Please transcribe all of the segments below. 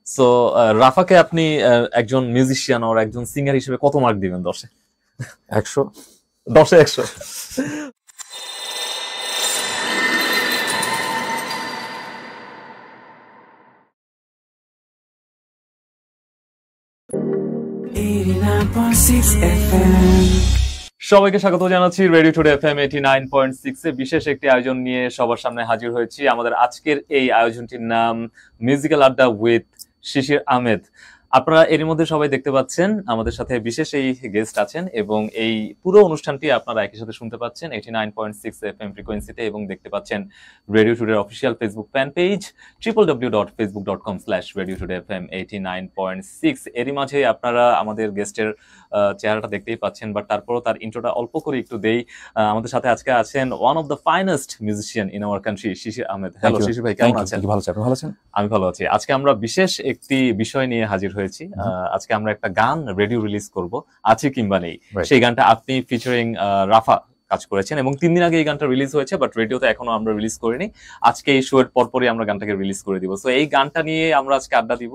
So রাফাকে আপনি একজন musician আর একজন সিঙ্গার হিসেবে কত মার্ক দিবেন 10-এ? 100। 10-এ 100। সবাইকে স্বাগত জানাচ্ছি রেডিও টুডে এফএম 89.6 এ বিশেষ একটি আয়োজন নিয়ে সবার সামনে হাজির হয়েছি। আমাদের আজকের এই আয়োজনটির নাম মিউজিক্যাল আড্ডা উইথ শিশির আহমেদ। আপনারা এর মধ্যে সবাই দেখতে পাচ্ছেন আমাদের সাথে বিশেষ এই গেস্ট আছেন এবং এই পুরো অনুষ্ঠানটি আপনারা একই সাথে শুনতে পাচ্ছেন 89.6 এফএম ফ্রিকোয়েন্সিতে এবং দেখতে পাচ্ছেন রেডিও টুডের official Facebook fan page www.facebook.com/radiotodayfm 89.6। এরই মাঝে আপনারা আমাদের গেস্টের চেহারাটা দেখতেই পাচ্ছেন, বাট তারপরও তার ইন্ট্রোটা অল্প করে একটু দেই। আমাদের সাথে আজকে আছেন one of the finest musician in our country, Shishir Ahmed. Hello Shishir ভাই, কেমন আছেন? ভালো আছি, আপনি ভালো আছেন? আমি ভালো আছি। আজকে আমরা বিশেষ একটি বিষয় নিয়ে হাজির হয়েছি। আজকে আমরা একটা গান রেডিও রিলিজ করব, আছে কিংবা নেই। সেই গানটা আপনি ফিচারিং রাফা কাজ করেছেন এবং 3 দিন আগে এই গানটা রিলিজ হয়েছে, বাট রেডিওতে এখনো আমরা রিলিজ করিনি। আজকে এই শো এর পরপরই আমরা গানটাকে রিলিজ করে দিব। সো এই গানটা নিয়ে আমরা আজকে আড্ডা দিব,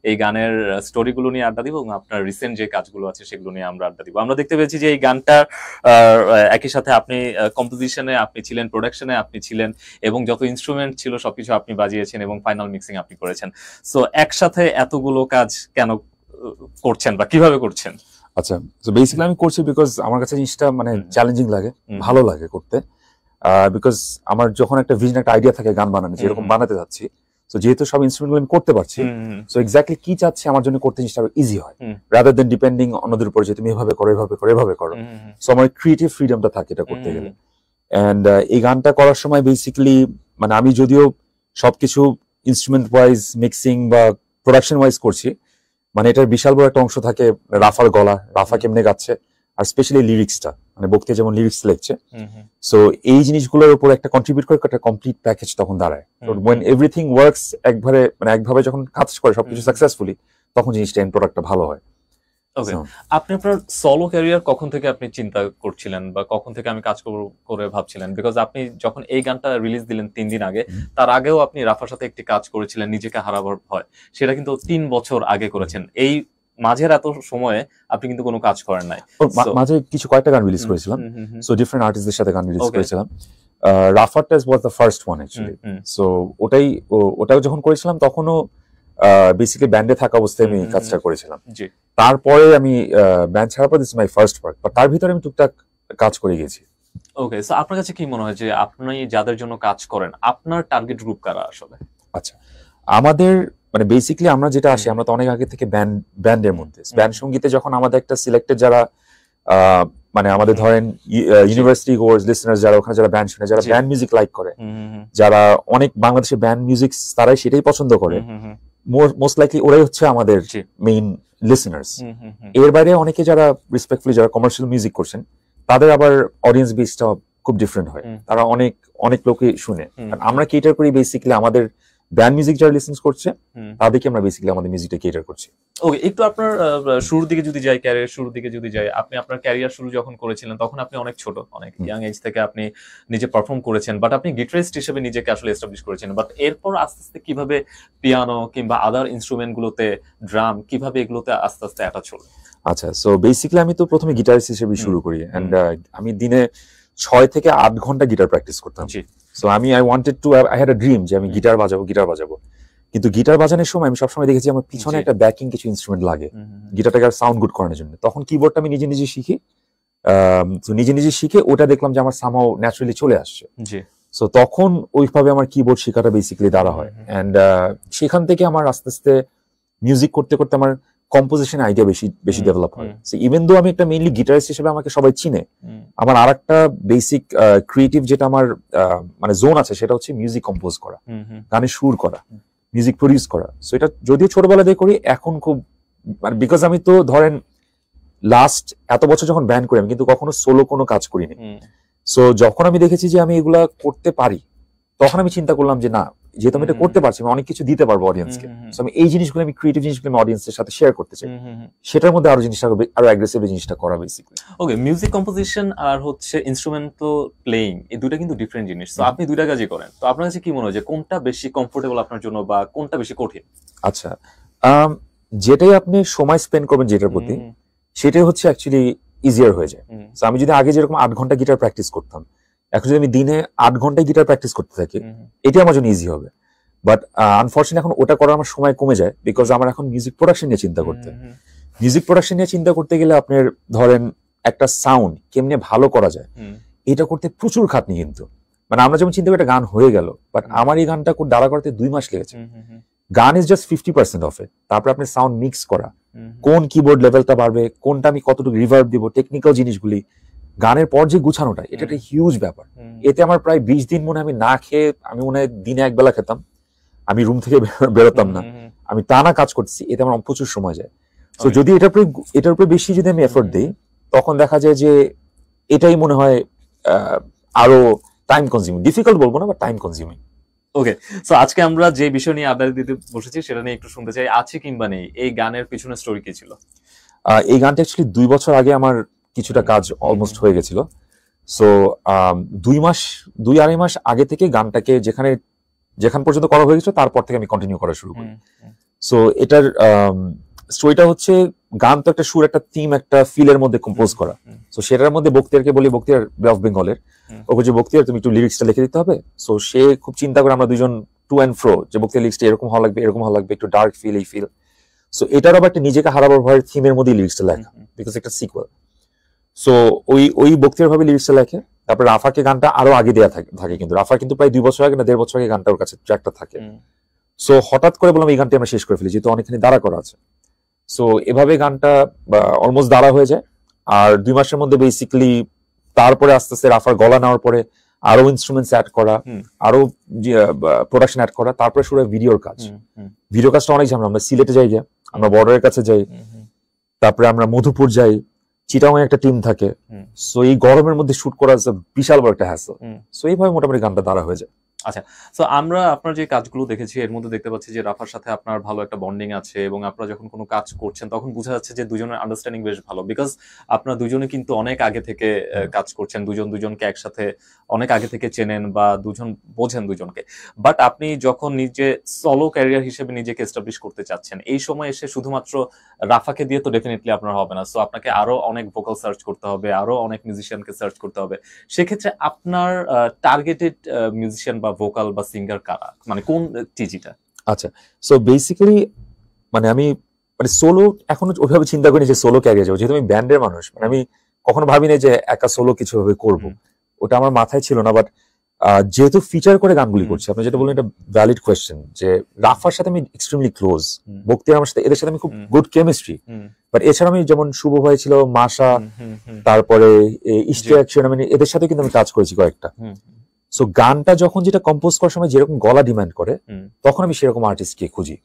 এই গানের স্টোরিগুলো নিয়ে আড্ডা দিব এবং আপনার রিসেন্ট যে কাজগুলো আছে সেগুলো নিয়ে আমরা আড্ডা দিব। আমরা দেখতে পেয়েছি যে এই গানটা একই সাথে আপনি কম্পোজিশনে আপনি ছিলেন, প্রোডাকশনে আপনি ছিলেন এবং যত ইনস্ট্রুমেন্ট ছিল সবকিছু আপনি বাজিয়েছেন এবং ফাইনাল মিক্সিং আপনি করেছেন। সো একসাথে এতগুলো কাজ কেন করছেন বা কিভাবে করছেন? আচ্ছা, তো বেসিক্যালি আমি করছি বিকজ আমার কাছে জিনিসটা মানে চ্যালেঞ্জিং লাগে, ভালো লাগে করতে। বিকজ আমার যখন একটা ভিশন, একটা আইডিয়া থাকে গান বানানো, যেরকম বানাতে যাচ্ছি, তো যেহেতু সব ইনস্ট্রুমেন্টগুলো আমি করতে পারছি, সো এক্স্যাক্টলি কি চাচ্ছি আমার জন্য করতে জিনিসটা ইজি হয়, রাদার দেন ডিপেন্ডিং অন্যদের উপর যে তুমি এভাবে করো, এভাবে করো, এভাবে করো। সো আমার ক্রিয়েটিভ ফ্রিডমটা থাকে এটা করতে গেলে। এন্ড এই গানটা করার সময় বেসিক্যালি মানে আমি যদিও সবকিছু ইনস্ট্রুমেন্ট ওয়াইজ, মিক্সিং বা প্রোডাকশন ওয়াইজ করছি, মানে এটার বিশাল বড় একটা অংশ থাকে রাফার গলা, রাফা কেমনে গাচ্ছে, আর স্পেশালি লিরিক্সটা, মানে বক্তে যেমন লিরিক্স লিখছে। সো এই জিনিসগুলোর উপর একটা কন্ট্রিবিউট করে একটা কমপ্লিট প্যাকেজ তখন দাঁড়ায়। when everything works একভাবে যখন কাজ করে সবকিছু সাকসেসফুলি, তখন জিনিসটা এন্ড প্রোডাক্টটা ভালো হয়। ওকে, আপনি আপনার সোলো ক্যারিয়ার কখন থেকে আপনি চিন্তা করছিলেন বা কখন থেকে আমি কাজ করে ভাবছিলেন? বিকজ আপনি যখন এই গানটা রিলিজ দিলেন 3 দিন আগে, তার আগেও আপনি রাফার সাথে একটি কাজ করেছিলেন নিজেকে হারাবার ভয়, সেটা কিন্তু 3 বছর আগে করেছেন। এই মাঝের এত সময়ে আপনি কিন্তু কোনো কাজ করেন নাই। মাঝে কয়েকটা গান রিলিজ করেছিলাম, সো ডিফারেন্ট আর্টিস্টদের সাথে গান রিলিজ করেছিলাম। রাফার test was the first one actually. So ওটাও যখন করেছিলাম তখনও বেসিক্যালি ব্যান্ডে থাকা অবস্থায় আমি কাজটা করেছিলাম। তারপরে আমি ব্যান্ড ছাড়ার পর this my first work, but তার ভিতরে আমি টুকটাক কাজ করে গেছি। ওকে, সো আপনার কাছে কি মনে হয় যে আপনি যাদের জন্য কাজ করেন, আপনার টার্গেট গ্রুপ কারা আসলে? আচ্ছা, আমাদের মানে বেসিক্যালি আমরা যেটা আসি, আমরা তো অনেক আগে থেকে ব্যান্ডের মধ্যে, ব্যান্ড সঙ্গীতে যখন আমাদের একটা সিলেক্টেড যারা মানে আমাদের ধরেন ইউনিভার্সিটি গোয়ার্স লিসনার্স যারা ওখানে যারা ব্যান্ড শুনে, যারা ব্যান্ড মিউজিক লাইক করে, যারা অনেক বাংলাদেশে ব্যান্ড মিউজিক তারাই সেটাই পছন্দ করে, মোস্ট লাইকলি ওরাই হচ্ছে আমাদের মেইন লিসনার্স। এর বাইরে অনেকে যারা রেসপেক্টফুলি যারা কমার্শিয়াল মিউজিক করছেন, তাদের আবার অডিয়েন্স বেসটা খুব ডিফারেন্ট হয়, তারা অনেক লোকে শুনে। আমরা কেটার করি বেসিক্যালি আমাদের ব্যান্ড মিউজিক যারা লিসেন করছে তাদেরকে আমরা বেসিক্যালি আমাদের মিউজিকটা কেটার করছি। ওকে, একটু আপনার শুরুর দিকে যদি যাই, ক্যারিয়ার শুরুর দিকে যদি যাই, আপনি আপনার ক্যারিয়ার শুরু যখন করেছিলেন তখন আপনি অনেক ছোট, অনেক ইয়াং এজ থেকে আপনি নিজে পারফর্ম করেছেন, বাট আপনি গিটারিস্ট হিসেবে নিজেকে আসলে এস্টাবলিশ করেছেন। বাট এরপর আস্তে আস্তে কিভাবে পিয়ানো কিংবা আদার ইনস্ট্রুমেন্ট গুলোতে, ড্রাম, কিভাবে এগুলোতে আস্তে আস্তে অ্যাটাচ হলো? আচ্ছা, সো বেসিক্যালি আমি তো প্রথমে গিটারিস্ট হিসেবে শুরু করি, এন্ড আমি দিনে 6 থেকে 8 ঘন্টা গিটার প্র্যাকটিস করতাম। So I had a dream যে আমি গিটার বাজাবো। কিন্তু গিটার বাজানোর সময় আমি সবসময় দেখেছি আমার পিছনে একটা ব্যাকিং কিছু ইনস্ট্রুমেন্ট লাগে গিটারটাকে সাউন্ড গুড করানোর জন্য। তখন কিবোর্ডটা আমি নিজে নিজে শিখে ওটা দেখলাম যে আমার সামহাউ ন্যাচারালি চলে আসছে। সো তখন ওইভাবে আমার কিবোর্ড শেখাটা বেসিক্যালি দ্বারা হয়, এন্ড সেখান থেকে আমার আস্তে আস্তে মিউজিক করতে করতে আমার কম্পোজিশন আইডিয়া বেশি ডেভেলপ হয়। সো ইভেন দো আমি একটা মেইনলি গিটারিস্ট হিসেবে আমাকে সবাই চিনে, আমার আরেকটা বেসিক ক্রিয়েটিভ যেটা আমার মানে জোন আছে সেটা হচ্ছে মিউজিক কম্পোজ করা, গানের সুর করা, মিউজিক প্রডিউস করা। সো এটা যদিও ছোটবেলা দিয়ে করি, এখন খুব মানে বিকজ আমি তো ধরেন লাস্ট এত বছর যখন ব্যান্ড করি আমি কিন্তু কখনো সোলো কোনো কাজ করিনি। সো যখন আমি দেখেছি যে আমি এগুলা করতে পারি, তখন আমি চিন্তা করলাম যে না, যেহেতু আমি এটা করতে পারছি, আমি অনেক কিছু দিতে পারবো অডিয়েন্সকে। সো আমি এই জিনিসগুলো, আমি ক্রিয়েটিভ জিনিসগুলো আমি অডিয়েন্সের সাথে শেয়ার করতে চাই, সেটার মধ্যে আরো অ্যাগ্রেসিভ জিনিসটা করা বেসিক্যালি। ওকে, মিউজিক কম্পোজিশন আর হচ্ছে ইনস্ট্রুমেন্টাল প্লেইং, এই দুটো কিন্তু ডিফারেন্ট জিনিস। তো আপনি দুইটা কাজই করেন, তো আপনার কাছে কি মনে হয় যে কোনটা বেশি কমফোর্টেবল আপনার জন্য বা কোনটা বেশি কঠিন? আচ্ছা, যেটাই আপনি সময় স্পেন্ড করবেন যেটার প্রতি, সেটাই হচ্ছে অ্যাকচুয়ালি ইজিয়ার হয়ে যায়। তো আমি যদি আগে যেরকম 8 ঘন্টা গিটার প্র্যাকটিস করতাম, এখন যদি আমি দিনে 8 ঘন্টায় গিটার প্র্যাকটিস করতে থাকি, এটা আমার জন্য ইজি হবে। বাট আনফর্চুনেটলি এখন ওটা করার আমার সময় কমে যায়, বিকজ আমার এখন মিউজিক প্রোডাকশন নিয়ে চিন্তা করতে গেলে আপনার ধরেন একটা সাউন্ড কেমনে ভালো করা যায়, এটা করতে প্রচুর খাটনি। কিন্তু মানে আমরা যেমন চিন্তা করি একটা গান হয়ে গেল, বাট আমার এই গানটা দাঁড়া করতে 2 মাস লেগেছে। গান ইজ জাস্ট 50% অফ ইট। তারপরে আপনি সাউন্ড মিক্স করা, কোন কিবোর্ড লেভেলটা বাড়বে, কোনটা আমি কতটুকু রিভার্ব দিব, টেকনিক্যাল জিনিসগুলি, গানের পর যে গুছানোটা, এটা একটা হিউজ ব্যাপার। এতে আমার প্রায় 20 দিন মনে আমি না খেয়ে, আমি মনে হয় দিনে একবেলা খেতাম, আমি রুম থেকে বেরোতাম না, আমি টানা কাজ করছি, এতে আমার প্রচুর সময় যায়। তো যদি এটার উপরে বেশি যদি আমি এফোর্ট দিই, তখন দেখা যায় যে এটাই মনে হয় আরো টাইম কনজিউমিং, ডিফিকাল্ট বলবো না, বা টাইম কনজিউমিং। ওকে, সো আজকে আমরা যে বিষয় নিয়ে আড্ডা দিতে বসেছি সেটা নিয়ে একটু শুনতে চাই। আছে কিংবা নেই, এই গানের পিছনে স্টোরি কি ছিল? এই গানটা অ্যাকচুয়ালি 2 বছর আগে আমার কিছুটা কাজ অলমোস্ট হয়ে গেছিল। সো 2-2.5 মাস আগে থেকে গানটাকে যেখান পর্যন্ত করা হয়ে গেছিল, তারপর থেকে আমি কন্টিনিউ করা শুরু করি। সো এটার স্টোরিটা হচ্ছে, গান তো একটা সুর, একটা থিম, একটা ফিলের মধ্যে কম্পোজ করা। সো সেটার মধ্যে বক্তিয়ারকে বলি, বক্তিয়ার বে অফ বেঙ্গলের, ওকে যে বক্তিয়ার তুমি একটু লিরিক্সটা লিখে দিতে হবে। সো সে খুব চিন্তা করে, আমরা দুজন টু অ্যান্ড ফ্রো, যে বক্তিয়ার লিরিক্সটা এরকম হওয়া লাগবে, এরকম হওয়া লাগবে, একটু ডার্ক ফিল, এই ফিল। সো এটার আবার একটা নিজেকে হারাবার ভয়ের থিমের মধ্যে লিরিক্সটা লেখা, বিকজ একটা সিকুয়েল। সো ওই বক্তিয়ার ভাবে লিরিক্সটা লেখে। তারপরে রাফাকে গানটা আরো আগে দেওয়া থাকে, কিন্তু রাফা কিন্তু প্রায় 2 বছর আগে না 1.5 বছর আগে গানটা ওর কাছে ট্র্যাকটা থাকে। সো হঠাৎ করে বললাম এই গানটি আমরা শেষ করে ফেলি, যেহেতু অনেকখানি দাঁড়া করা আছে। সো এভাবে গানটা অলমোস্ট দাঁড়া হয়ে যায়। আর 2 মাসের মধ্যে বেসিক্যালি তারপরে আস্তে আস্তে রাফার গলা নেওয়ার পরে আরো ইনস্ট্রুমেন্টস অ্যাড করা, আরো প্রোডাকশন অ্যাড করা, তারপরে শুরু হয় ভিডিওর কাজ। ভিডিও কাজটা অনেক ঝামেলা। আমরা সিলেটে যাই, আমরা বর্ডারের কাছে যাই, তারপরে আমরা মধুপুর যাই, চিটাগাং একটা টিম থাকে। সো এই গরমের মধ্যে শুট করা বিশাল বড় একটা হ্যাসেল। সো এইভাবে মোটামুটি গানটা দাঁড়া হয়ে যায়। আচ্ছা, সো আমরা আপনার যে কাজগুলো দেখেছি এর মধ্যে দেখতে পাচ্ছি যে রাফার সাথে আপনার ভালো একটা বন্ডিং আছে, এবং আপনারা যখন কোনো কাজ করছেন তখন বোঝা যাচ্ছে যে দুজনের আন্ডারস্ট্যান্ডিং বেশ ভালো, বিকজ আপনারা দুজনে কিন্তু অনেক আগে থেকে কাজ করছেন, দুজনকে একসাথে অনেক আগে থেকে চেনেন, বা দুজন বোঝেন দুজনকে। বাট আপনি যখন নিজে সলো ক্যারিয়ার হিসেবে নিজেকে এস্টাবলিশ করতে চাচ্ছেন, এই সময় এসে শুধুমাত্র রাফাকে দিয়ে তো ডেফিনেটলি আপনার হবে না। সো আপনাকে আরো অনেক ভোকাল সার্চ করতে হবে, আরো অনেক মিউজিশিয়ানকে সার্চ করতে হবে। সেক্ষেত্রে আপনার টার্গেটেড মিউজিশিয়ান বা ভোকাল বা সিঙ্গার কারা, মানে কোন টিজিটা? আচ্ছা, সো বেসিক্যালি মানে আমি সোলো এখন ওইভাবে চিন্তা করি যে সোলো ক্যারিয়ার যাবো, যেহেতু আমি ব্যান্ডের মানুষ। মানে আমি কখনো ভাবি না যে একা সোলো কিছু ভাবে করবো, ওটা আমার মাথায় ছিল না। বাট যেহেতু ফিচার করে গানগুলি করছি, আপনি যেটা বললেন এটা ভ্যালিড কোয়েশ্চেন, যে রাফার সাথে আমি এক্সট্রিমলি ক্লোজ, বক্তিয়ার আমার সাথে, এদের সাথে আমি খুব গুড কেমিস্ট্রি। বাট এছাড়া আমি যেমন শুভ ভাই ছিল, মাসা, তারপরে ইস্টে অ্যাকশন, আমি এদের সাথে কিন্তু আমি কাজ করেছি কয়েকটা। সো গানটা যখন যেটা কম্পোজ করার সময় যেরকম গলা ডিমান্ড করে, তখন আমি সেরকম আর্টিস্টকে খুঁজি।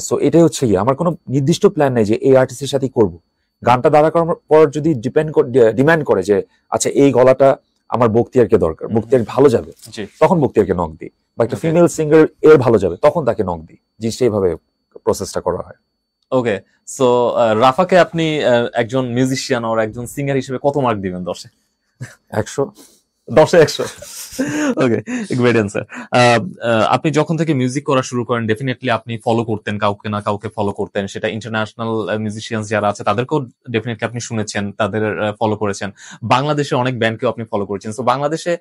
সো এটাই হচ্ছে আমার কোনো নির্দিষ্ট প্ল্যান নেই যে এই আর্টিস্টের সাথেই করবো। গানটা দাঁড়া করার পর যদি ডিমান্ড করে যে আচ্ছা এই গলাটা আমার বক্তিয়ারকে দরকার, বক্তিয়ার ভালো যাবে, তখন বক্তিয়ারকে নক দিই। বা একটা ফিমেল সিঙ্গার এর ভালো যাবে, তখন তাকে নক দিই। জিনিসটা এইভাবে প্রসেসটা করা হয়। ওকে, সো রাফাকে আপনি একজন মিউজিশিয়ান আর একজন সিঙ্গার হিসেবে কত মার্ক দিবেন 10-এ? 100। 10-এ 100। ওকে, গ্রেট অ্যান্সার। আপনি যখন থেকে মিউজিক করা শুরু করেন, ডেফিনেটলি আপনি ফলো করতেন, কাউকে না কাউকে ফলো করতেন। সেটা ইন্টারন্যাশনাল মিউজিশিয়ানস যারা আছে তাদেরকেও ডেফিনেটলি আপনি শুনেছেন, তাদের ফলো করেছেন। বাংলাদেশে অনেক ব্যান্ডকেও আপনি ফলো করেছেন। তো বাংলাদেশে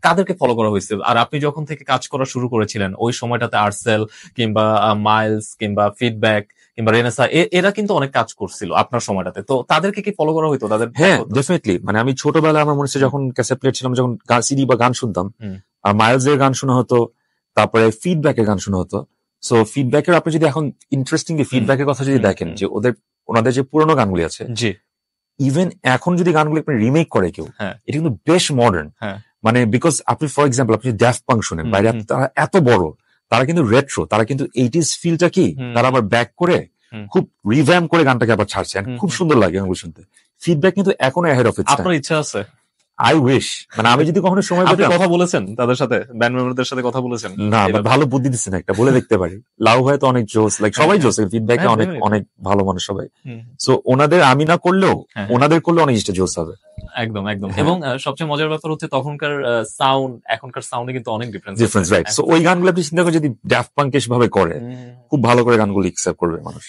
কাদেরকে ফলো করা হয়েছে? আর আপনি যখন থেকে কাজ করা শুরু করেছিলেন ওই সময়টাতে আর্সেল কিংবা মাইলস কিংবা ফিডব্যাক কিংবা রেনেসা, এরা কিন্তু অনেক কাজ করছিল আপনার সময়টাতে। তো তাদেরকে কি ফলো করা হইতো? তাদের? হ্যাঁ, ডেফিনেটলি। মানে আমি ছোটবেলায় আমার মনে হচ্ছে যখন ক্যাসেট প্লেয়ার ছিলাম, যখন সিডি বা গান শুনতাম, মাইলস এর গান শোনা হতো, তারপরে ফিডব্যাকের গান শোনা হতো। সো ফিডব্যাকের আপনি যদি এখন ইন্টারেস্টিংলি ফিডব্যাকের কথা যদি দেখেন, যে ওনাদের যে পুরোনো গানগুলি আছে, জি, ইভেন এখন যদি গানগুলি আপনি রিমেক করে কেউ, এটা কিন্তু বেশ মডার্ন। মানে বিকজ আপনি ফর এক্সাম্পল আপনি ড্যাফট পাঙ্ক শুনেন, বাইরে তারা এত বড়, তারা কিন্তু রেট্রো, তারা কিন্তু 80s ফিলটা কি তারা আবার ব্যাক করে খুব রিভ্যাম করে গানটাকে আবার ছাড়ছেন, খুব সুন্দর লাগে গানগুলো শুনতে। ফিডব্যাক কিন্তু এখনো অ্যাহেড অফ ইটস টাইম। আপনার ইচ্ছা আছে? আই উইশ, মানে আমি যদি কখনো সময় পেতাম। কথা বলেছেন তাদের সাথে, ব্যান্ড মেম্বারদের সাথে কথা বলেছেন? না, ভালো বুদ্ধি দিচ্ছেন একটা, বলে দেখতে পারি। লাউ ভাই তো অনেক জোস, লাইক সবাই জোস, ফিডব্যাকে অনেক অনেক ভালো মানুষ সবাই। সো ওনাদের আমি না করলেও ওনাদের করলে অনেক জিনিসটা জোস হবে। একদম একদম। হ্যাঁ। এবং সবচেয়ে মজার ব্যাপার হচ্ছে তখনকার সাউন্ড এখনকার সাউন্ডে কিন্তু অনেক ডিফারেন্স রাইট। সো ওই গানগুলো আপনি চিন্তা করেন যদি ড্যাফট পাঙ্ক ভাবে করে খুব ভালো করে গানগুলো অ্যাকসেপ্ট করবে মানুষ।